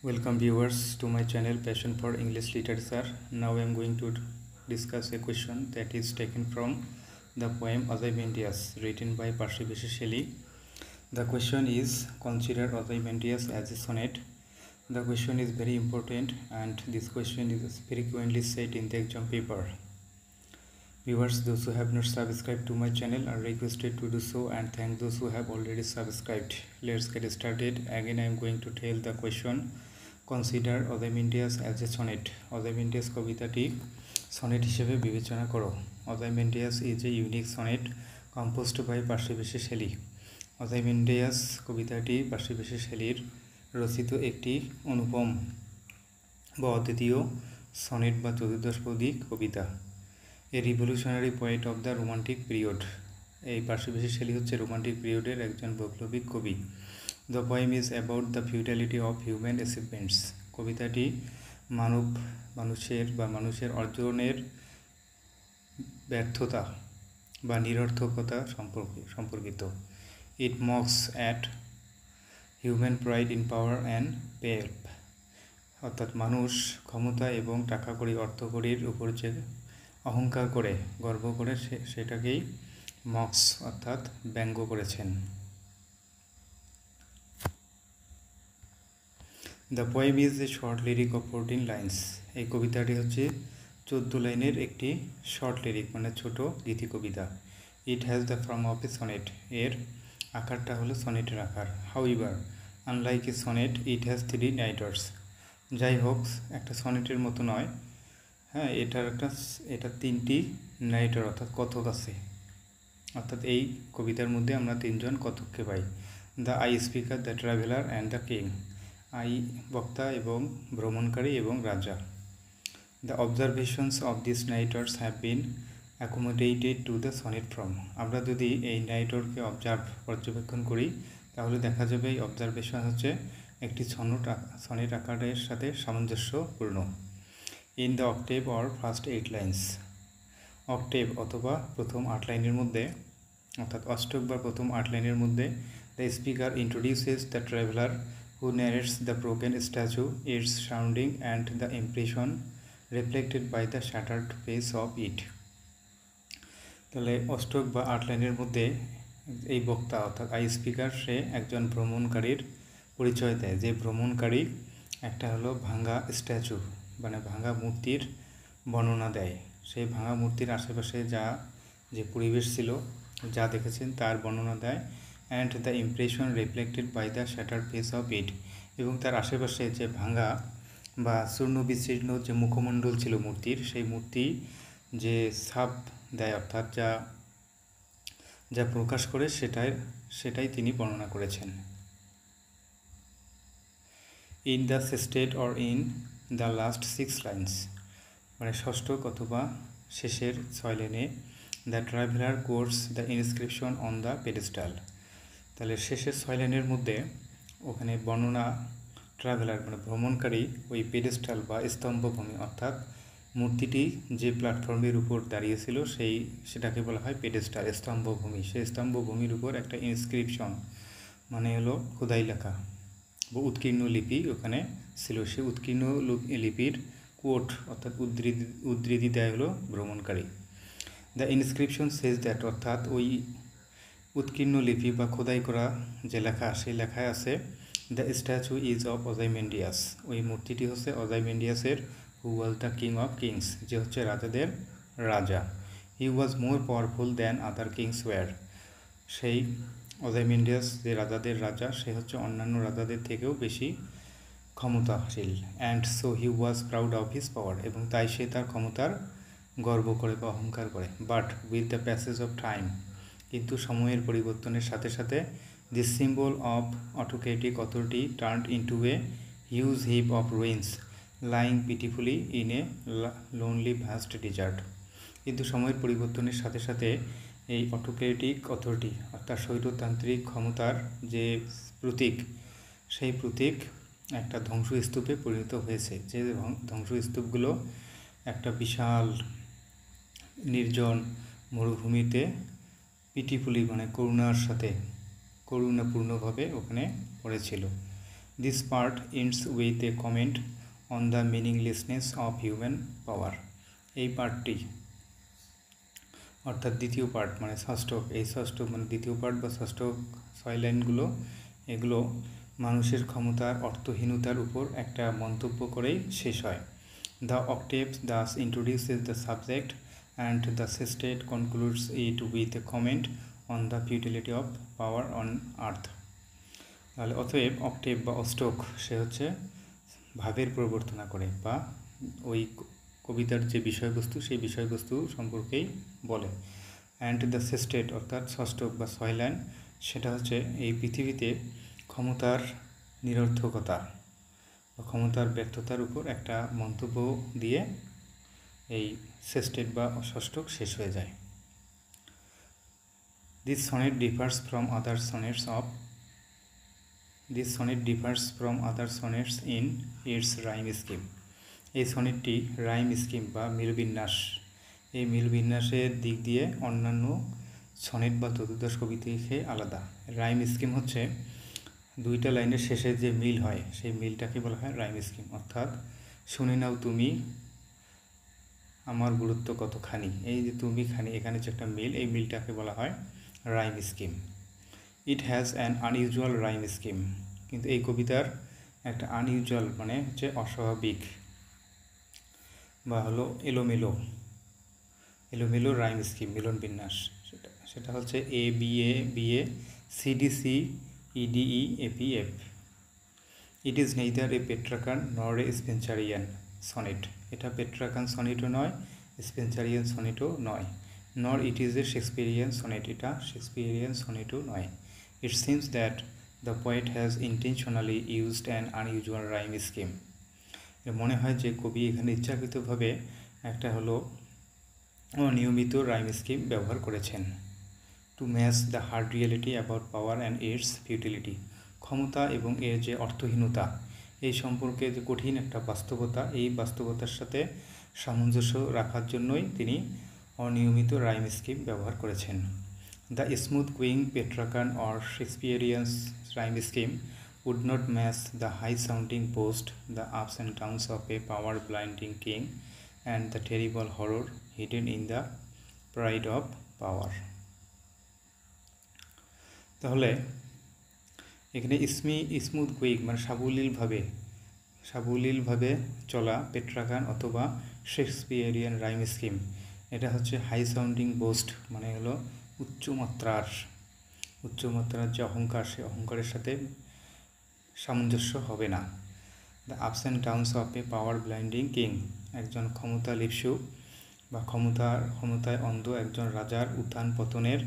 Welcome viewers to my channel Passion for English Literature. Now I am going to discuss a question that is taken from the poem Ozymandias written by Percy Bysshe Shelley. The question is, consider Ozymandias as a sonnet. The question is very important and this question is frequently set in the exam paper. Viewers, those who have not subscribed to my channel are requested to do so, and thank those who have already subscribed. Let's get started. Again I am going to tell the question. Consider Ozymandias as a sonnet. Ozymandias কবিতাটি sonnet হিসেবে বিবেচনা করো. Ozymandias is a unique sonnet composed by Percy Bysshe Shelley. Ozymandias কবিতাটি Percy Bysshe Shelley রচিত একটি অনুপম বা অদ্বিতীয় sonnet বা চতুর্দশপদী কবিতা। A revolutionary poet of the romantic period. এই Percy Bysshe Shelley হচ্ছে রোমান্টিক পিরিয়ডের একজন বৈপ্লবিক কবি। The poem is about the futility of human achievements. কবিতাটি মানুষের অর্জনের ব্যর্থতা বা নিরর্থকতা সম্পর্কিত। It mocks at human pride in power and pelf. অর্থাৎ মানুষ ক্ষমতা এবং টাকা কড়ি অর্থকড়ির উপর যে অহংকার করে গর্ব করে সেটাকেই মক্স অর্থাৎ ব্যঙ্গ করেছেন। The poem is a short lyric of 14 lines. এই কবিতাটি হচ্ছে 14 লাইনের একটি শর্ট লিরিক মানে ছোট গীতি কবিতা। It has the form of a sonnet. এর আকারটা হলো সনেটের আকার। However, unlike a sonnet, it has 3 niders. যাই হোক, একটা সনেটের মতো নয়। হ্যাঁ, এটা 3টি নাইটার অর্থাৎ কথক আছে। অর্থাৎ এই কবিতার মধ্যে আমরা 3জন কথককে পাই। The I speaker, the traveller and the king. I বক্তা এবং ভ্রমণকারী এবং রাজা। The observations of this narrators have been accommodated to the sonnet form. আমরা যদি এই নাইটরকে পর্যবেক্ষণ করি তাহলে দেখা যাবে এই অবজারভেশন হচ্ছে একটি সনেট আকারের সাথে সামঞ্জস্যপূর্ণ। In the octave or first 8 lines. Octave অথবা প্রথম 8 লাইনের মধ্যে অর্থাৎ অষ্টক বা প্রথম 8 লাইনের মধ্যে the speaker introduces the traveller who narrates the broken statue, its sounding and the impression reflected by the shattered face of it. তাহলে অষ্টক বা 8 লাইনের মধ্যে এই বক্তা অর্থাৎ আই স্পিকার সে একজন ভ্রমণকারীর পরিচয় দেয়। যে ভ্রমণকারী একটা হলো ভাঙা স্ট্যাচু মানে ভাঙা মূর্তির বর্ণনা দেয়। সেই ভাঙা মূর্তির আশেপাশে যে পরিবেশ ছিল যা দেখেছেন তার বর্ণনা দেয়। And the impression reflected by the shattered face of it. এবং তার আশেপাশে যে ভাঙা বা চূর্ণ বিচ্ছিন্ন যে মুখমণ্ডল ছিল মূর্তির, সেই মূর্তি যে ছাপ দেয় অর্থাৎ যা প্রকাশ করে সেটাই তিনি বর্ণনা করেছেন। In the sestet or in the last 6 lines মানে ষষ্ঠক অথবা শেষের 6 লাইনে the traveller quotes the inscription on the pedestal. তাহলে শেষের 6 লাইনের মধ্যে ওখানে বর্ণনা ট্রাভেলার মানে ভ্রমণকারী ওই পেডেস্টাল বা স্তম্ভভূমি অর্থাৎ মূর্তিটি যে প্ল্যাটফর্মের উপর দাঁড়িয়েছিল সেটাকে বলা হয় পেডেস্টাল স্তম্ভভূমি। সেই স্তম্ভভূমির উপর একটা ইনস্ক্রিপশন মানে হলো খোদাই লেখা বা উৎকীর্ণ লিপি ওখানে ছিল। সেই উৎকীর্ণ লিপির কোট অর্থাৎ উদ্ধৃতি দেয় হলো ভ্রমণকারী। দ্য ইনস্ক্রিপশন সেজ দ্যাট অর্থাৎ ওই উৎকীর্ণ লিপি বা খোদাই করা যে লেখা সেই লেখায় আছে the statue is of Ozymandias. ওই মূর্তিটি হচ্ছে অজাইমেন্ডিয়াসের who was the king of kings, যে হচ্ছে রাজাদের রাজা। He was more powerful than other kings were. সেই অজাইমেন্ডিয়াস যে রাজাদের রাজা সে হচ্ছে অন্যান্য রাজাদের থেকেও বেশি ক্ষমতাশীল। And so he was proud of his power. এবং তাই সে তার ক্ষমতার গর্ব করে বা অহংকার করে। But with the passage of time কিন্তু সময়ের পরিবর্তনের সাথে সাথে this symbol of autocratic authority turned into a huge heap of ruins lying pitifully in a lonely vast desert. কিন্তু সময়ের পরিবর্তনের সাথে সাথে এই অটোক্রেটিক অথরিটি অর্থাৎ স্বৈরতান্ত্রিক ক্ষমতার যে প্রতীক সেই প্রতীক একটা ধ্বংসস্তূপে পরিণত হয়েছে। যে ধ্বংসস্তূপগুলো একটা বিশাল নির্জন মরুভূমিতে পিটিফুলি মানে করুণাপূর্ণভাবে ওখানে পড়েছিল। This part ends with a comment on the meaninglessness of human power. এই পার্টটি অর্থাৎ দ্বিতীয় পার্ট মানে ষষ্ঠক, এই ষষ্ঠক মানে দ্বিতীয় পার্ট বা ষষ্ঠক 6 লাইনগুলো এগুলো মানুষের ক্ষমতার অর্থহীনতার উপর একটা মন্তব্য করেই শেষ হয়। The octave Das introduces the subject and the sestet concludes it with a comment on the futility of power on earth। তাহলে অতএব অক্টেভ বা অষ্টক সে হচ্ছে ভাবের প্রবর্তনা করে বা ওই কবিতার যে বিষয়বস্তু সেই বিষয়বস্তু সম্পর্কেই বলে। অ্যান্ড দ্য sestet অর্থাৎ ষষ্ঠক বা 6 লাইন সেটা হচ্ছে এই পৃথিবীতে ক্ষমতার নিরর্থকতা বা ক্ষমতার ব্যর্থতার উপর একটা মন্তব্য দিয়ে এই sestet বা ষষ্ঠক শেষ হয়ে যায়। This sonnet differs from other sonnets in its rhyme scheme। এই সনেটটি রাইম স্কিম বা মিলবিন্যাস, এই মিলবিন্যাসের দিক দিয়ে অন্যান্য সনেট বা চতুর্দশ কবিতা থেকে আলাদা। রাইম স্কিম হচ্ছে দুইটা লাইনের শেষে যে মিল হয় সেই মিলটাকে বলা হয় রাইম স্কিম। অর্থাৎ শুনে নাও তুমি আমার গুরুত্ব কতখানি, এই যে তুমি খানি এখানে যে একটা মিল, এই মিলটাকে বলা হয় rhyme scheme. It has an unusual rhyme scheme. কিন্তু এই কবিতার একটা আনইউজুয়াল মানে হচ্ছে অস্বাভাবিক বা হলো এলোমেলো রাইম স্কিম, মিলন বিন্যাস। সেটা হচ্ছে A B A B A C D C E D E A P F. It is neither a Petrarchan nor a Spenserian sonnet. এটা পেট্রাকান সনেটও নয়, স্পেন্সারিয়ান সনেটও নয়। Nor it is a Shakespearean sonnet, এটা Shakespearean সনেটও নয়। It seems that the poet has intentionally used an unusual rhyme scheme. মনে হয় যে কবি এখানে ইচ্ছাকৃতভাবে একটা হলো অনিয়মিত রাইম স্কিম ব্যবহার করেছেন। To match the hard reality about power and its futility. ক্ষমতা এবং এর যে অর্থহীনতা এই সম্পর্কে যে কঠিন একটা বাস্তবতা, এই বাস্তবতার সাথে সামঞ্জস্য রাখার জন্যই তিনি অনিয়মিত রাইম স্কিম ব্যবহার করেছেন। The smooth going Petrarchan or Shakespearean rhyme scheme would not match the high-sounding boast, the ups and downs of a power-blinding king, and the terrible horror hidden in the pride of power। তাহলে এখানে smooth going মানে সাবলীলভাবে চলা পেট্রাকান অথবা Shakespearean rhyme scheme, এটা হচ্ছে high sounding boost মানে হলো উচ্চমাত্রার যে অহংকার, সে অহংকারের সাথে সামঞ্জস্য হবে না। The ups and downs of A power blinding king, একজন ক্ষমতা লিপ্সু বা ক্ষমতায় অন্ধ একজন রাজার উত্থান পতনের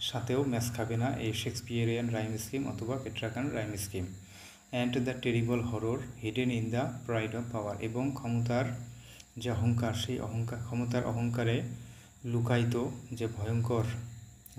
সাথেও ম্যাচ খাবে না এই শেক্সপিয়ারিয়ান রাইম স্কিম অথবা Petrarchan rhyme scheme. And the terrible horror hidden in the pride of power, এবং ক্ষমতার যে অহংকার, সেই ক্ষমতার অহংকারে লুকায়িত যে ভয়ঙ্কর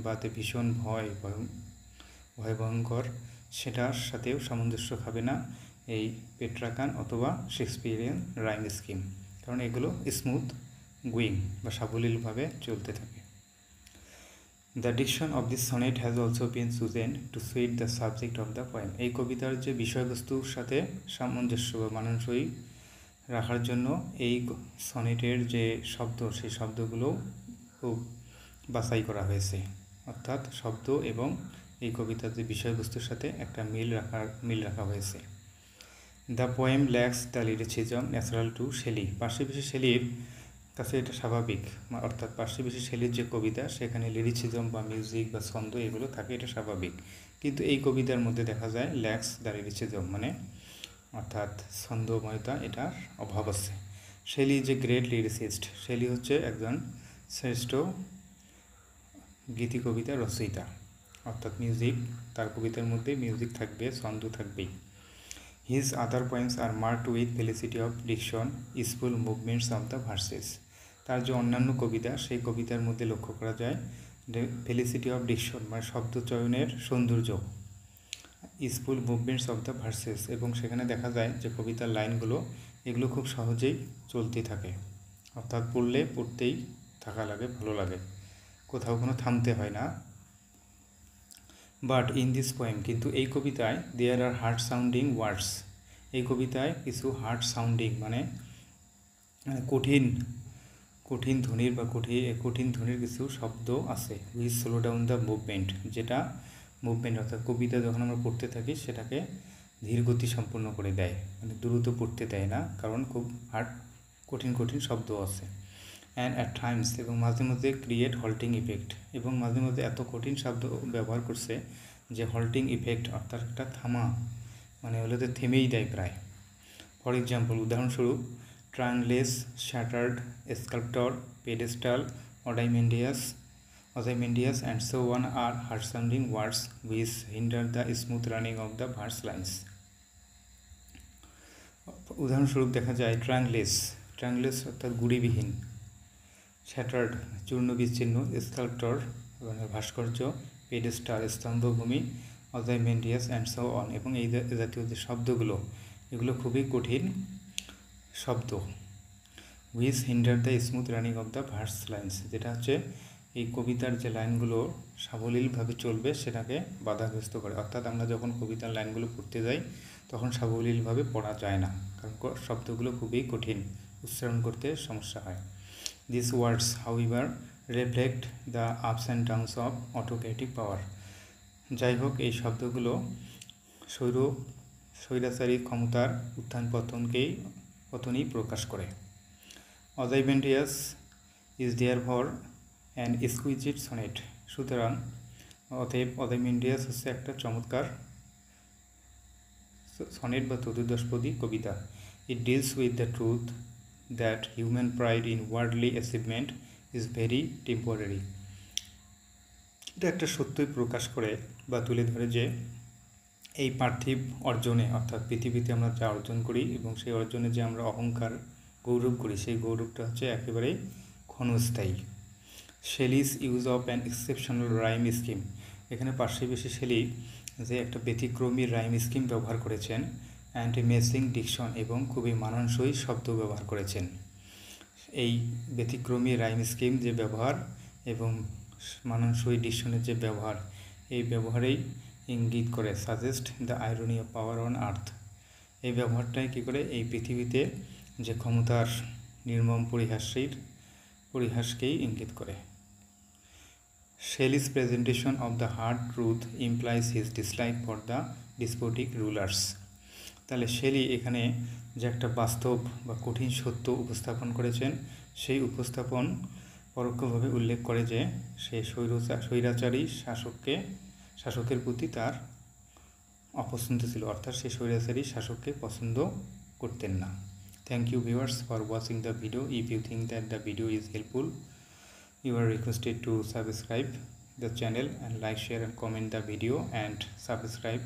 বা ভীষণ ভয়ঙ্কর সেটার সাথেও সামঞ্জস্য খাবে না এই পেট্রাকান অথবা শেক্সপিয়ারিয়ান রাইম স্কিম, কারণ এগুলো স্মুথ গুইং বা সাবলীলভাবে চলতে থাকে। The diction of this sonnet has also been chosen to suit the subject of the poem. এই কবিতার যে বিষয়বস্তুর সাথে সামঞ্জস্য বা মানানসই রাখার জন্য এই সনেটের যে শব্দ, সেই শব্দগুলো খুব বাছাই করা হয়েছে। অর্থাৎ শব্দ এবং এই কবিতার যে বিষয়বস্তুর সাথে একটা মিল রাখা হয়েছে। The poem lacks the lyricism natural to Shelley. পার্শ্ববর্তী শেলির কাছে এটা স্বাভাবিক, অর্থাৎ পার্শ্ববর্তী শেলির যে কবিতা সেখানে লিরিসিজম বা মিউজিক বা ছন্দ এগুলো থাকে, এটা স্বাভাবিক। কিন্তু এই কবিতার মধ্যে দেখা যায় ল্যাক্স দ্য লিরিসিজম মানে অর্থাৎ ছন্দময়তা, এটার অভাব আছে। শেলি যে গ্রেট লিরিসিস্ট, শেলি হচ্ছে একজন শ্রেষ্ঠ গীতি কবিতা রচয়িতা, অর্থাৎ মিউজিক, তার কবিতার মধ্যে মিউজিক থাকবে, ছন্দ থাকবেই। His other poems are marked with felicity of diction, easeful movements of the verses. তার যে অন্যান্য কবিতা, সেই কবিতার মধ্যে লক্ষ্য করা যায় ফেলিসিটি অফ ডিকশন মানে শব্দচয়নের সৌন্দর্য, ইসফুল মুভমেন্টস অফ দ্য ভার্সেস, এবং সেখানে দেখা যায় যে কবিতার লাইনগুলো এগুলো খুব সহজেই চলতে থাকে, অর্থাৎ পড়তেই থাকা লাগে, ভালো লাগে, কোথাও কোনো থামতে হয় না। বাট ইন দিস পোয়েম, কিন্তু এই কবিতায় দেয়ার আর হার্ড সাউন্ডিং ওয়ার্ডস, এই কবিতায় কিছু হার্ড সাউন্ডিং মানে কঠিন কঠিন ধ্বনির বা কঠিন ধ্বনির কিছু শব্দ আছে। Which slow down the movement, যেটা মুভমেন্ট অর্থাৎ কবিতা যখন আমরা পড়তে থাকি সেটাকে ধীর গতি সম্পন্ন করে দেয়, মানে দ্রুত পড়তে দেয় না, কারণ খুব হার্ড কঠিন শব্দ আছে। অ্যান্ড অ্যাট টাইমস, এবং মাঝে মধ্যে ক্রিয়েট হল্টিং ইফেক্ট, এবং মাঝে মধ্যে এত কঠিন শব্দ ব্যবহার করছে যে হল্টিং ইফেক্ট অর্থাৎ একটা থামা, মানে হলে তো থেমেই দেয় প্রায়। ফর এক্সাম্পল, উদাহরণস্বরূপ, trunkless, shattered, sculptor, pedestal, Ozymandias and so on are hard sounding words which hinder the smooth running of the verse lines. উদাহরণস্বরূপ দেখা যায় ট্রায়াঙ্গলেস অর্থাৎ গুড়িবিহীন, শ্যাটার্ড চূর্ণ বিচ্ছিন্ন, স্কাল্পটর মানে ভাস্কর্য, পেডেস্টাল স্তম্ভভূমি, ওজাইমেন্ডিয়াস অ্যান্ড সো অন, এবং এই জাতীয় যে শব্দগুলো এগুলো খুবই কঠিন শব্দ। Which hinder the smooth running of the verse lines, যেটা হচ্ছে এই কবিতার যে লাইনগুলো সাবলীলভাবে চলবে সেটাকে বাধাগ্রস্ত করে। অর্থাৎ আমরা যখন কবিতার লাইনগুলো পড়তে যাই তখন সাবলীলভাবে পড়া যায় না, কারণ শব্দগুলো খুবই কঠিন, উচ্চারণ করতে সমস্যা হয়। This words however reflect the ups and downs of autocratic power, যাই হোক এই শব্দগুলো স্বৈরাচারী ক্ষমতার উত্থান পতনই প্রকাশ করে। Ozymandias is therefore an exquisite sonnet, সুতরাং অতএব ওজাইমেন্ডিয়াস হচ্ছে একটা চমৎকার সনেট বা চতুর্দশপদী কবিতা। It deals with the truth that human pride in worldly achievement is very temporary, এটা একটা সত্যই প্রকাশ করে বা তুলে ধরে যে এই পার্থিব অর্জনে অর্থাৎ পৃথিবীতে আমরা যা অর্জন করি এবং সেই অর্জনে যে আমরা অহংকার গৌরব করি সেই গৌরবটা হচ্ছে একেবারেই ক্ষণস্থায়ী। Shelley's use of an exceptional rhyme scheme, এখানে পার্শ্ববর্তী শেলি যে একটা ব্যতিক্রমী রাইম স্কিম ব্যবহার করেছেন, অ্যান্ড মেসিং ডিকশন, এবং খুবই মানানসই শব্দ ব্যবহার করেছেন। এই ব্যতিক্রমী রাইম স্কিম যে ব্যবহার এবং মানানসই ডিকশনের যে ব্যবহার, এই ব্যবহারেই ইঙ্গিত করে suggest the irony of power on earth, এই ব্যবহারটাই কী করে এই পৃথিবীতে যে ক্ষমতার নির্মম পরিহাসকেই ইঙ্গিত করে। Shelley's presentation of the hard truth implies his dislike for the despotic rulers, তাহলে শেলি এখানে যে একটা বাস্তব বা কঠিন সত্য উপস্থাপন করেছেন সেই উপস্থাপন পরোক্ষভাবে উল্লেখ করে যে সে স্বৈরাচারী শাসকের প্রতি তার অপছন্দ ছিল, অর্থাৎ সে স্বৈরাচারী শাসককে পছন্দ করতেন না। Thank you viewers for watching the video. If you think that the video is helpful, you are requested to subscribe the channel and like, share and comment the video and subscribe